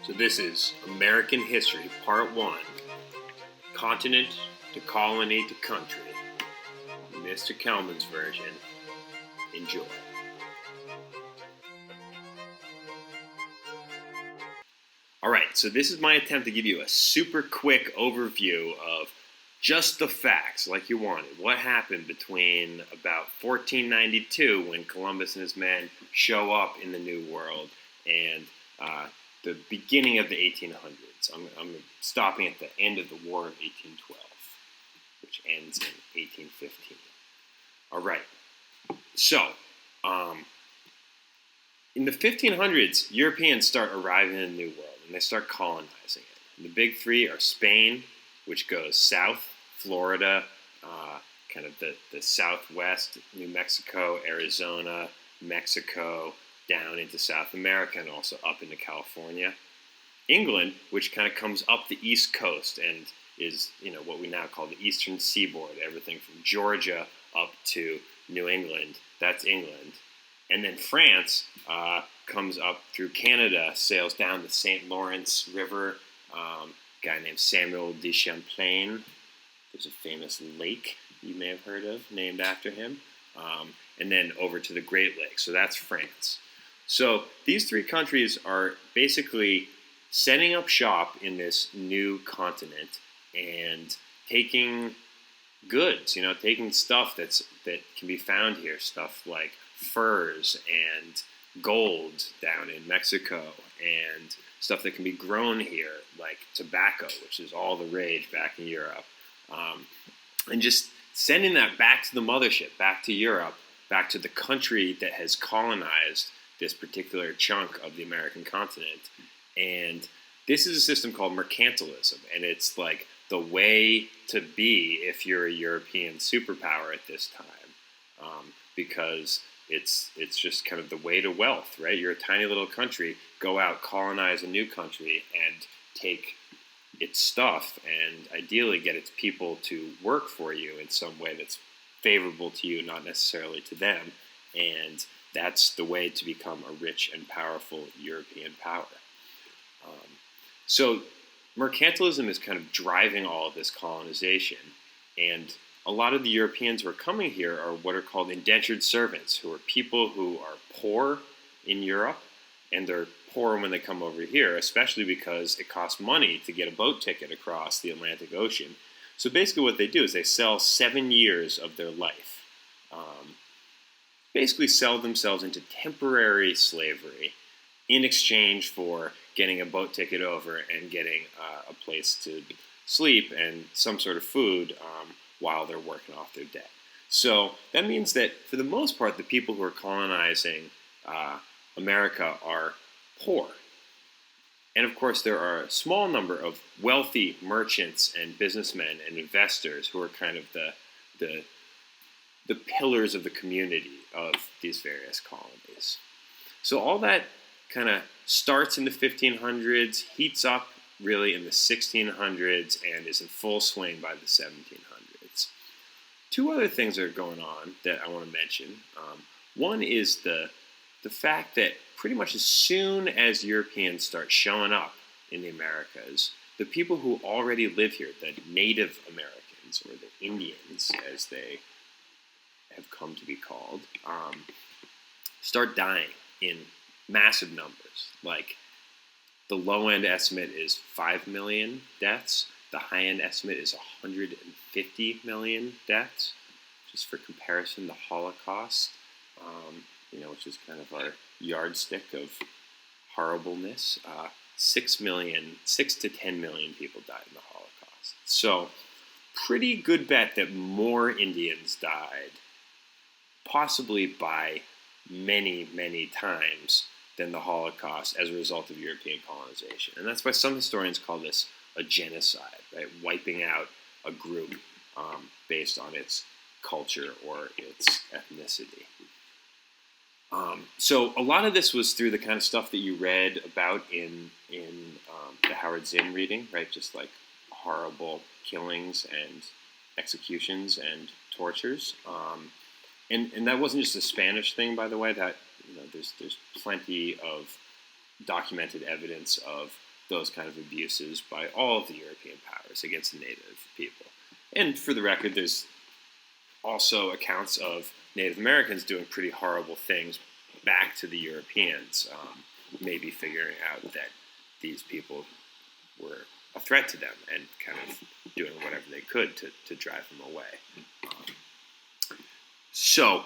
So this is American History, Part 1, Continent to Colony to Country, Mr. Kelman's version. Enjoy. Alright, so this is my attempt to give you a super quick overview of just the facts, like you wanted. What happened between about 1492, when Columbus and his men show up in the New World, and the beginning of the 1800s. I'm stopping at the end of the War of 1812, which ends in 1815. All right. So, in the 1500s, Europeans start arriving in the New World, and they start colonizing it. And the big three are Spain, which goes south, Florida, kind of the southwest, New Mexico, Arizona, Mexico, down into South America, and also up into California. England, which kind of comes up the East Coast and is, what we now call the Eastern Seaboard, everything from Georgia up to New England. That's England. And then France comes up through Canada, sails down the St. Lawrence River. A guy named Samuel de Champlain. There's a famous lake you may have heard of named after him. And then over to the Great Lakes. So that's France. So these three countries are basically setting up shop in this new continent and taking goods, taking stuff that can be found here, stuff like furs and gold down in Mexico, and stuff that can be grown here, like tobacco, which is all the rage back in Europe, and just sending that back to the mothership, back to Europe, back to the country that has colonized this particular chunk of the American continent. And this is a system called mercantilism, and it's like the way to be if you're a European superpower at this time, because it's just kind of the way to wealth, right? You're a tiny little country, go out, colonize a new country, and take its stuff, and ideally get its people to work for you in some way that's favorable to you, not necessarily to them, and that's the way to become a rich and powerful European power. So mercantilism is kind of driving all of this colonization, and a lot of the Europeans who are coming here are what are called indentured servants, who are people who are poor in Europe, and they're poor when they come over here, especially because it costs money to get a boat ticket across the Atlantic Ocean. So basically what they do is they sell 7 years of their life, basically sell themselves into temporary slavery in exchange for getting a boat ticket over and getting a place to sleep and some sort of food while they're working off their debt. So that means that for the most part, the people who are colonizing America are poor. And of course, there are a small number of wealthy merchants and businessmen and investors who are kind of the pillars of the community of these various colonies. So all that kind of starts in the 1500s, heats up really in the 1600s, and is in full swing by the 1700s. Two other things are going on that I want to mention. One is the fact that pretty much as soon as Europeans start showing up in the Americas, the people who already live here, the Native Americans, or the Indians as they have come to be called, start dying in massive numbers. Like, the low-end estimate is 5 million deaths. The high-end estimate is 150 million deaths. Just for comparison, the Holocaust, which is kind of our yardstick of horribleness, 6 to 10 million people died in the Holocaust. So, pretty good bet that more Indians died, possibly by many, many times than the Holocaust as a result of European colonization. And that's why some historians call this a genocide, right? Wiping out a group based on its culture or its ethnicity. So a lot of this was through the kind of stuff that you read about in the Howard Zinn reading, right? Just like horrible killings and executions and tortures. And that wasn't just a Spanish thing, by the way. That there's plenty of documented evidence of those kind of abuses by all of the European powers against the native people. And for the record, there's also accounts of Native Americans doing pretty horrible things back to the Europeans, maybe figuring out that these people were a threat to them and kind of doing whatever they could to drive them away. So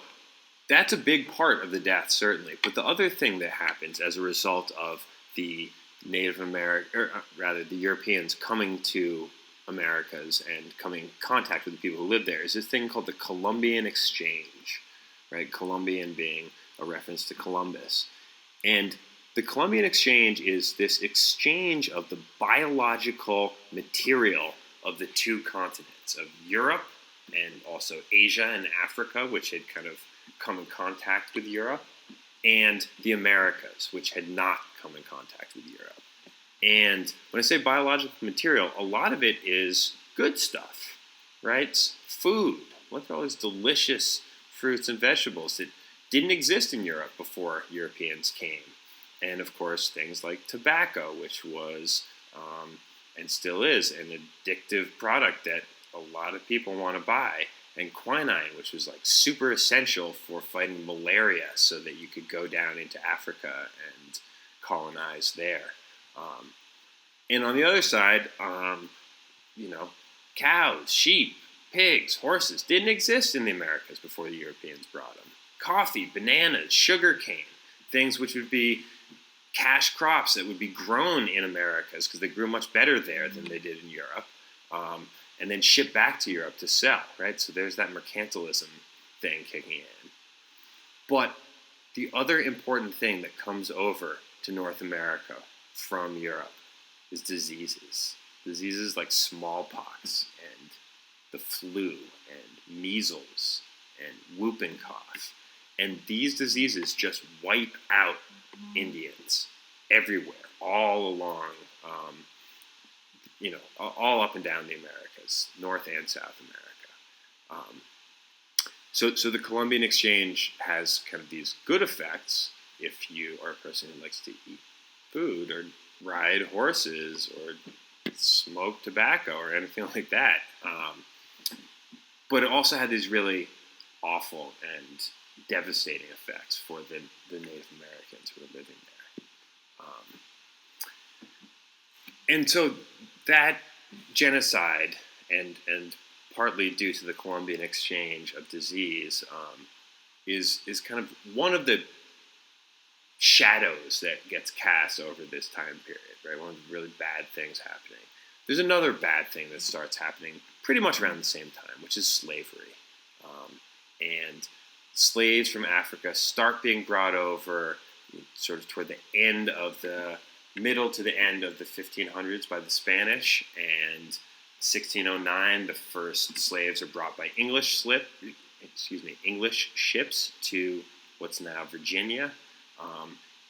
that's a big part of the death, certainly. But the other thing that happens as a result of the Native American, or rather the Europeans coming to Americas and coming in contact with the people who lived there is this thing called the Columbian Exchange, right? Columbian being a reference to Columbus. And the Columbian Exchange is this exchange of the biological material of the two continents, of Europe and also Asia and Africa, which had kind of come in contact with Europe, and the Americas, which had not come in contact with Europe. And when I say biological material, a lot of it is good stuff, right? Food. Look at all these delicious fruits and vegetables that didn't exist in Europe before Europeans came. And of course, things like tobacco, which was and still is an addictive product that a lot of people want to buy, and quinine, which was like super essential for fighting malaria so that you could go down into Africa and colonize there. And on the other side, cows, sheep, pigs, horses didn't exist in the Americas before the Europeans brought them. Coffee, bananas, sugar cane, things which would be cash crops that would be grown in Americas because they grew much better there than they did in Europe, and then shipped back to Europe to sell, right? So there's that mercantilism thing kicking in. But the other important thing that comes over to North America from Europe is diseases. Diseases like smallpox and the flu and measles and whooping cough. And these diseases just wipe out Indians everywhere, all along, all up and down the Americas, North and South America. So the Columbian Exchange has kind of these good effects if you are a person who likes to eat food or ride horses or smoke tobacco or anything like that. But it also had these really awful and devastating effects for the Native Americans who were living there. And so that genocide, and partly due to the Columbian Exchange of disease, is kind of one of the shadows that gets cast over this time period, right? One of the really bad things happening. There's another bad thing that starts happening pretty much around the same time, which is slavery. And slaves from Africa start being brought over sort of toward the middle to the end of the 1500s by the Spanish, and 1609 the first slaves are brought by English ships to what's now Virginia,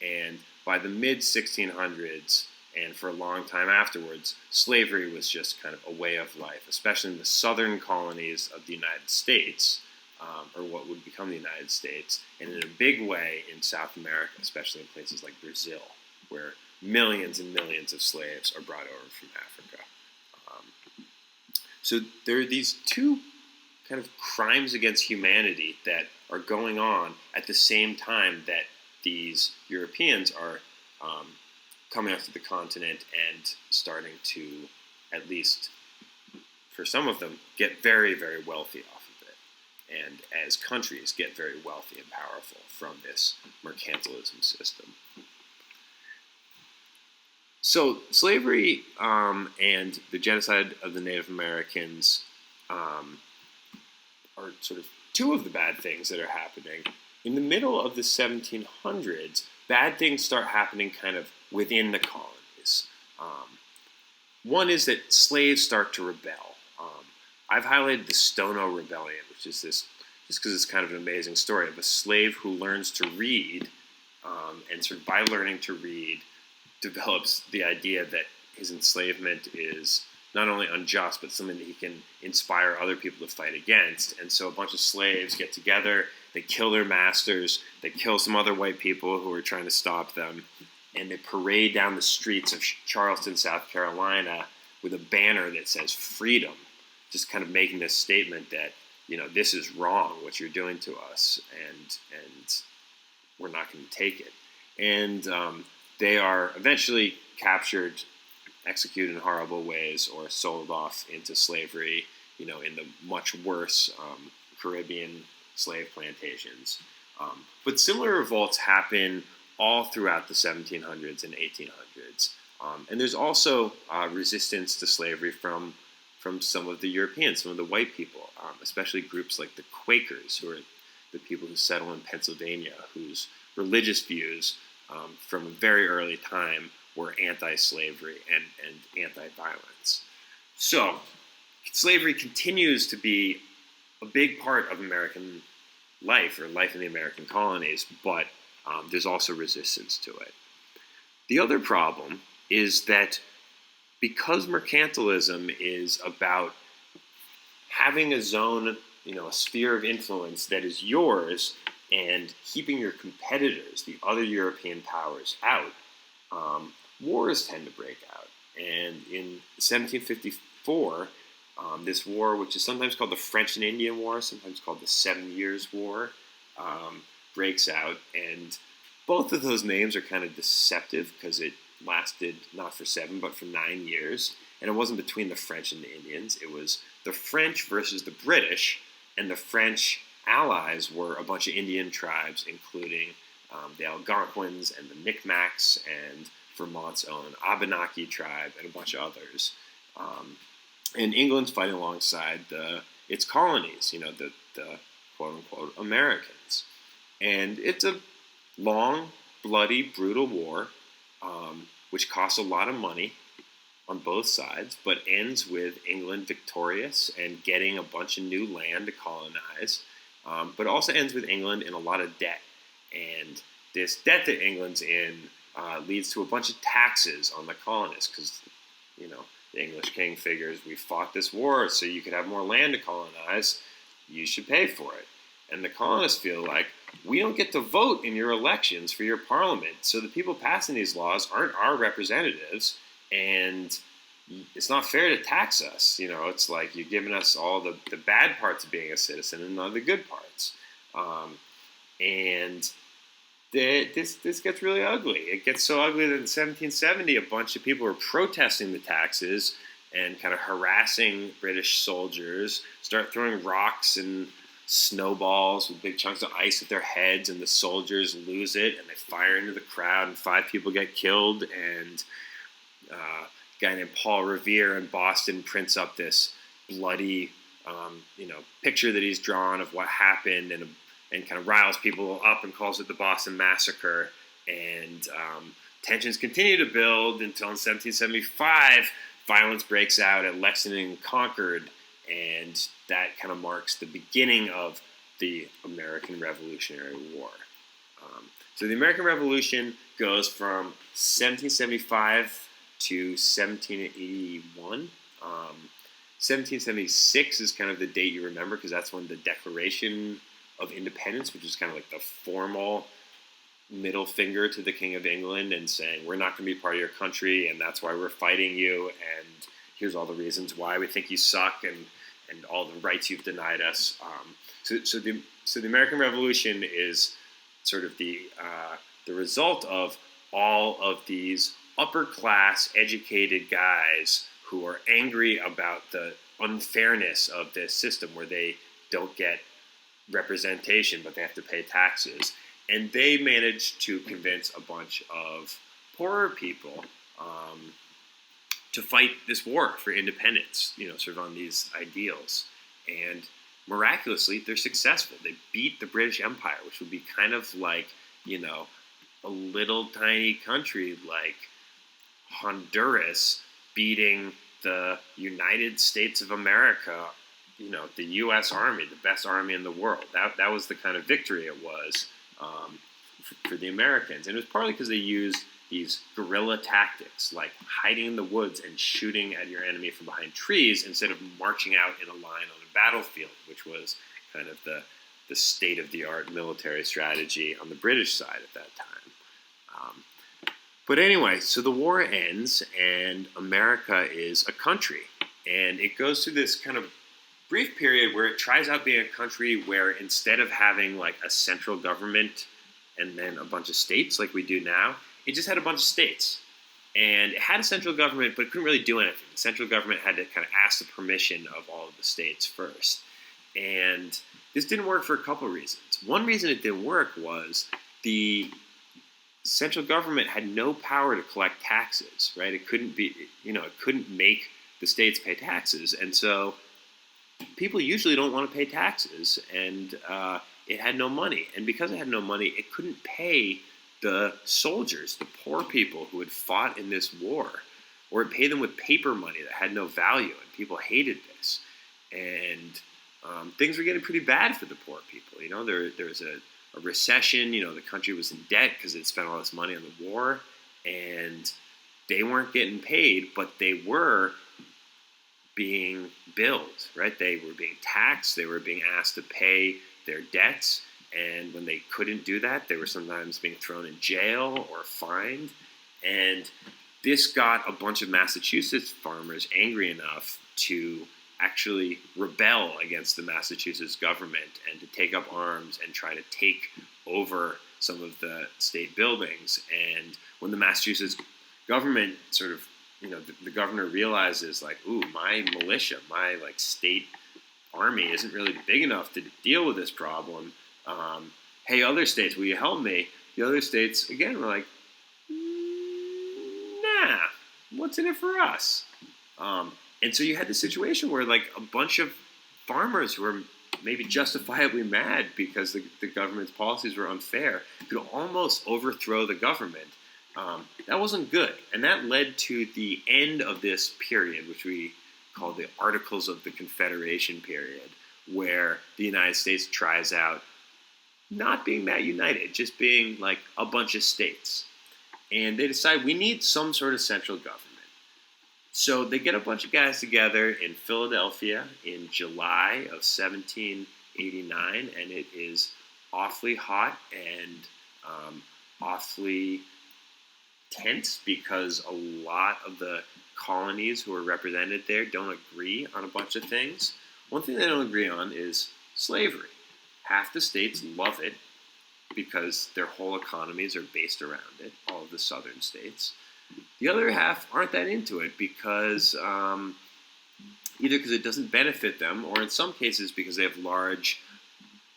and by the mid-1600s and for a long time afterwards, slavery was just kind of a way of life, especially in the southern colonies of the United States, or what would become the United States, and in a big way in South America, especially in places like Brazil, where millions and millions of slaves are brought over from Africa. So there are these two kind of crimes against humanity that are going on at the same time that these Europeans are coming onto the continent and starting to, at least for some of them, get very, very wealthy off of it. And as countries get very wealthy and powerful from this mercantilism system. So slavery and the genocide of the Native Americans are sort of two of the bad things that are happening. In the middle of the 1700s, bad things start happening kind of within the colonies. One is that slaves start to rebel. I've highlighted the Stono Rebellion, which is this, just because it's kind of an amazing story of a slave who learns to read, and sort of by learning to read, develops the idea that his enslavement is not only unjust, but something that he can inspire other people to fight against. And so a bunch of slaves get together, they kill their masters, they kill some other white people who are trying to stop them, and they parade down the streets of Charleston, South Carolina, with a banner that says freedom, just kind of making this statement that, this is wrong, what you're doing to us, and we're not going to take it. And they are eventually captured, executed in horrible ways, or sold off into slavery, in the much worse Caribbean slave plantations. But similar revolts happen all throughout the 1700s and 1800s. And there's also resistance to slavery from some of the Europeans, some of the white people, especially groups like the Quakers, who are the people who settle in Pennsylvania, whose religious views from a very early time were anti-slavery and anti-violence. So slavery continues to be a big part of American life, or life in the American colonies, but there's also resistance to it. The other problem is that because mercantilism is about having a zone, a sphere of influence that is yours, and keeping your competitors, the other European powers, out, wars tend to break out. And in 1754, this war, which is sometimes called the French and Indian War, sometimes called the 7 Years' War, breaks out. And both of those names are kind of deceptive because it lasted not for 7, but for 9 years. And it wasn't between the French and the Indians. It was the French versus the British, and the French allies were a bunch of Indian tribes, including the Algonquins and the Micmacs and Vermont's own Abenaki tribe and a bunch of others. And England's fighting alongside its colonies, the quote-unquote Americans. And it's a long, bloody, brutal war, which costs a lot of money on both sides, but ends with England victorious and getting a bunch of new land to colonize, but also ends with England in a lot of debt. And this debt that England's in leads to a bunch of taxes on the colonists, because, the English king figures, we fought this war so you could have more land to colonize, you should pay for it. And the colonists feel like, we don't get to vote in your elections for your parliament, so the people passing these laws aren't our representatives, and it's not fair to tax us. It's like you're giving us all the bad parts of being a citizen and none of the good parts. And this gets really ugly. It gets so ugly that in 1770, a bunch of people were protesting the taxes and kind of harassing British soldiers, start throwing rocks and snowballs with big chunks of ice at their heads, and the soldiers lose it, and they fire into the crowd, and 5 people get killed, and a guy named Paul Revere in Boston prints up this bloody, picture that he's drawn of what happened, and kind of riles people up and calls it the Boston Massacre. And tensions continue to build until in 1775, violence breaks out at Lexington and Concord, and that kind of marks the beginning of the American Revolutionary War. So the American Revolution goes from 1775 to 1781. 1776 is kind of the date you remember, because that's when the Declaration of Independence, which is kind of like the formal middle finger to the King of England and saying, we're not going to be part of your country, and that's why we're fighting you, and here's all the reasons why we think you suck, and all the rights you've denied us. So the American Revolution is sort of the result of all of these upper class educated guys who are angry about the unfairness of this system where they don't get representation but they have to pay taxes. And they managed to convince a bunch of poorer people to fight this war for independence, sort of on these ideals. And miraculously, they're successful. They beat the British Empire, which would be kind of like, a little tiny country like Honduras beating the United States of America, the U.S. Army, the best army in the world. That was the kind of victory it was for the Americans. And it was partly because they used these guerrilla tactics, like hiding in the woods and shooting at your enemy from behind trees instead of marching out in a line on a battlefield, which was kind of the state-of-the-art military strategy on the British side at that time. But anyway, so the war ends, and America is a country. And it goes through this kind of brief period where it tries out being a country where instead of having like a central government and then a bunch of states like we do now, it just had a bunch of states. And it had a central government, but it couldn't really do anything. The central government had to kind of ask the permission of all of the states first. And this didn't work for a couple of reasons. One reason it didn't work was the central government had no power to collect taxes, right? It couldn't be, it couldn't make the states pay taxes. And so people usually don't want to pay taxes, and it had no money. And because it had no money, it couldn't pay the soldiers, the poor people who had fought in this war, or it paid them with paper money that had no value, and people hated this. And things were getting pretty bad for the poor people. There was a recession. The country was in debt because it spent all this money on the war, and they weren't getting paid, but they were being billed, right? They were being taxed. They were being asked to pay their debts, and when they couldn't do that, they were sometimes being thrown in jail or fined. And this got a bunch of Massachusetts farmers angry enough to actually rebel against the Massachusetts government and to take up arms and try to take over some of the state buildings. And when the Massachusetts government sort of, the governor realizes like, ooh, my militia, my like state army isn't really big enough to deal with this problem. Hey, other states, will you help me? The other states, again, were like, nah, what's in it for us? And so you had this situation where like a bunch of farmers who were maybe justifiably mad because the government's policies were unfair could almost overthrow the government. That wasn't good. And that led to the end of this period, which we call the Articles of the Confederation period, where the United States tries out not being that united, just being like a bunch of states. And they decide we need some sort of central government. So they get a bunch of guys together in Philadelphia in July of 1789, and it is awfully hot and awfully tense because a lot of the colonies who are represented there don't agree on a bunch of things. One thing they don't agree on is slavery. Half the states love it because their whole economies are based around it, all of the southern states. The other half aren't that into it because either because it doesn't benefit them, or in some cases because they have large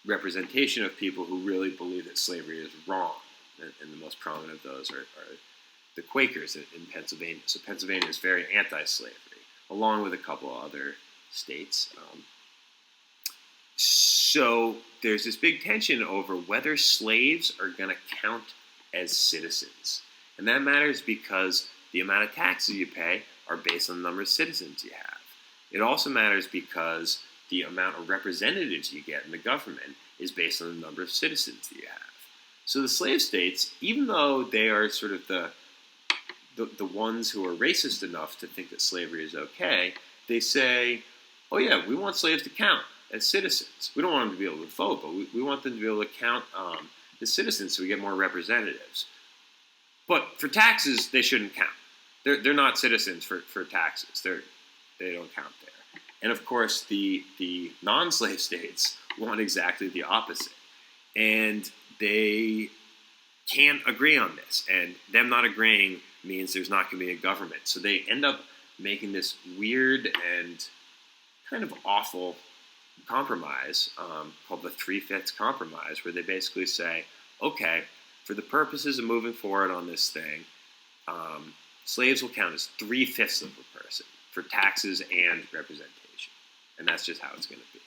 representation of people who really believe that slavery is wrong. And the most prominent of those are the Quakers in Pennsylvania. So Pennsylvania is very anti-slavery, along with a couple other states. So there's this big tension over whether slaves are going to count as citizens. And that matters because the amount of taxes you pay are based on the number of citizens you have. It also matters because the amount of representatives you get in the government is based on the number of citizens that you have. So the slave states, even though they are sort of the ones who are racist enough to think that slavery is okay, they say, oh yeah, we want slaves to count as citizens. We don't want them to be able to vote, but we want them to be able to count as citizens so we get more representatives. But for taxes, they shouldn't count. They're not citizens for taxes. They don't count there. And of course, the non-slave states want exactly the opposite. And they can't agree on this. And them not agreeing means there's not going to be a government. So they end up making this weird and kind of awful compromise called the Three-Fifths Compromise, where they basically say, okay, for the purposes of moving forward on this thing, slaves will count as 3/5 of a person for taxes and representation. And that's just how it's going to be.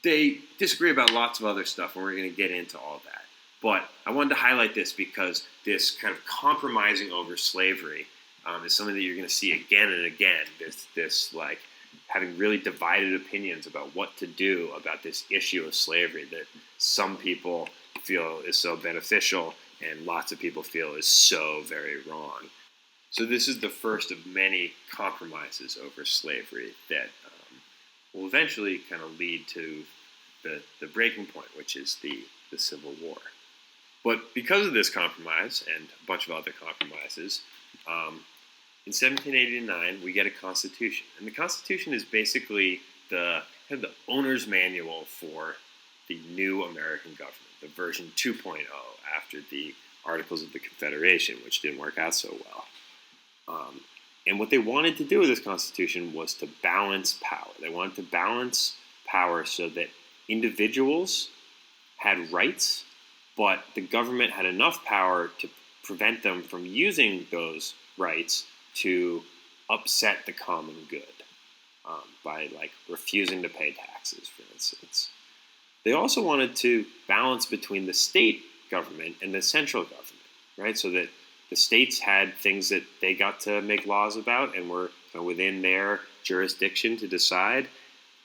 They disagree about lots of other stuff, and we're going to get into all that. But I wanted to highlight this because this kind of compromising over slavery is something that you're going to see again and again. This like having really divided opinions about what to do about this issue of slavery that some people feel is so beneficial and lots of people feel is so very wrong. So this is the first of many compromises over slavery that will eventually kind of lead to the breaking point, which is the Civil War. But because of this compromise and a bunch of other compromises, in 1789 we get a constitution, and the Constitution is basically the kind of the owner's manual for the new American government, the version 2.0 after the Articles of the Confederation, which didn't work out so well. And what they wanted to do with this Constitution was to balance power. They wanted to balance power so that individuals had rights, but the government had enough power to prevent them from using those rights to upset the common good by refusing to pay taxes, for instance. They also wanted to balance between the state government and the central government, right? So that the states had things that they got to make laws about and were within their jurisdiction to decide,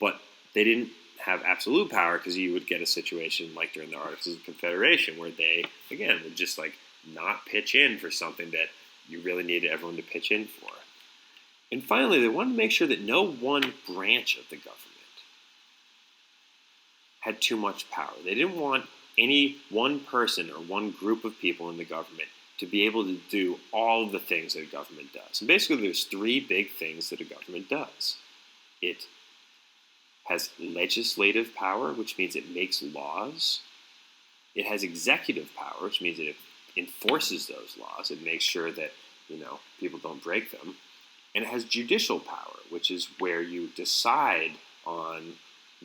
but they didn't have absolute power, because you would get a situation like during the Articles of Confederation where they, again, would just not pitch in for something that you really needed everyone to pitch in for. And finally, they wanted to make sure that no one branch of the government had too much power. They didn't want any one person or one group of people in the government to be able to do all the things that a government does. And basically, there's three big things that a government does. It has legislative power, which means it makes laws. It has executive power, which means it enforces those laws. It makes sure that people don't break them. And it has judicial power, which is where you decide on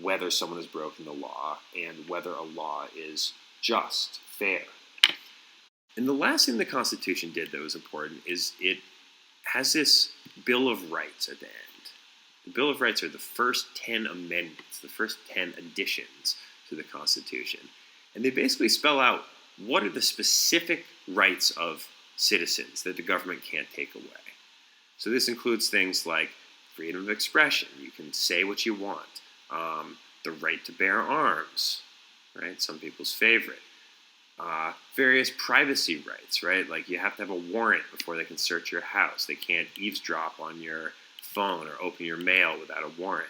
whether someone has broken the law and whether a law is just, fair. And the last thing the Constitution did that was important is it has this Bill of Rights at the end. The Bill of Rights are the first 10 amendments, the first 10 additions to the Constitution. And they basically spell out what are the specific rights of citizens that the government can't take away. So this includes things like freedom of expression. You can say what you want. The right to bear arms, right? Some people's favorite. Various privacy rights, right? Like you have to have a warrant before they can search your house. They can't eavesdrop on your phone or open your mail without a warrant.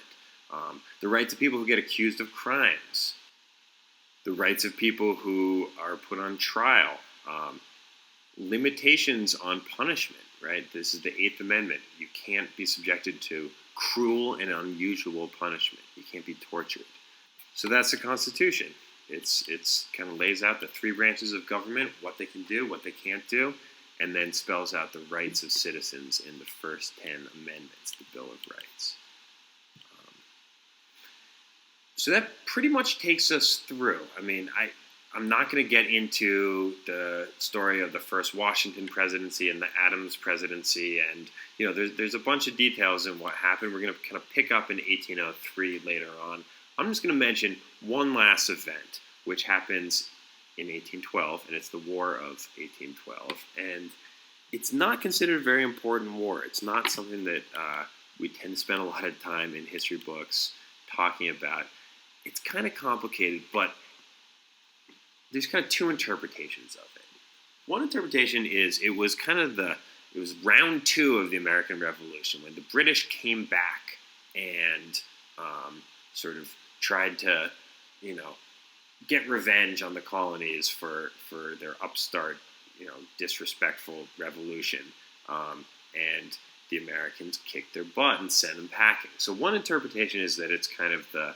The rights of people who get accused of crimes. The rights of people who are put on trial. Limitations on punishment, right? This is the Eighth Amendment. You can't be subjected to cruel and unusual punishment. You can't be tortured. So that's the Constitution. It's kind of lays out the three branches of government, what they can do, what they can't do, and then spells out the rights of citizens in the first 10 amendments, the Bill of Rights. So that pretty much takes us through. I mean, I'm not going to get into the story of the first Washington presidency and the Adams presidency, and there's a bunch of details in what happened. We're going to kind of pick up in 1803 later on. I'm just going to mention one last event, which happens in 1812, and it's the War of 1812. And it's not considered a very important war. It's not something that we tend to spend a lot of time in history books talking about. It's kind of complicated, but there's kind of two interpretations of it. One interpretation is it was round two of the American Revolution, when the British came back and sort of tried to, get revenge on the colonies for their upstart, disrespectful revolution. And the Americans kicked their butt and sent them packing. So one interpretation is that it's kind of the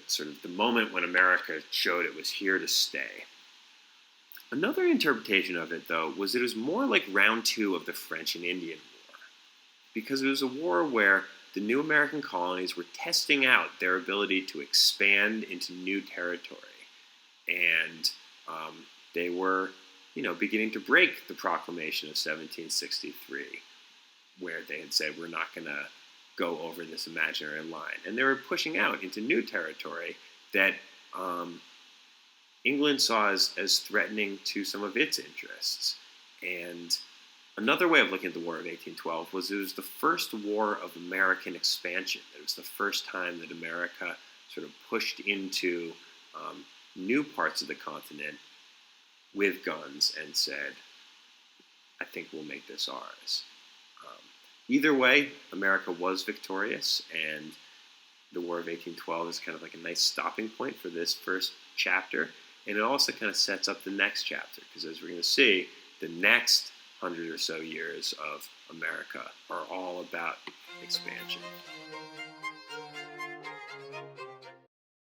sort of the moment when America showed it was here to stay. Another interpretation of it, though, was it was more like round two of the French and Indian War, because it was a war where the new American colonies were testing out their ability to expand into new territory, and they were, beginning to break the Proclamation of 1763, where they had said we're not going to go over this imaginary line, and they were pushing out into new territory that England saw as threatening to some of its interests. And another way of looking at the War of 1812 was it was the first war of American expansion. It was the first time that America sort of pushed into new parts of the continent with guns and said, I think we'll make this ours. Either way, America was victorious, and the War of 1812 is kind of like a nice stopping point for this first chapter. And it also kind of sets up the next chapter, because as we're going to see, the next 100 or so years of America are all about expansion.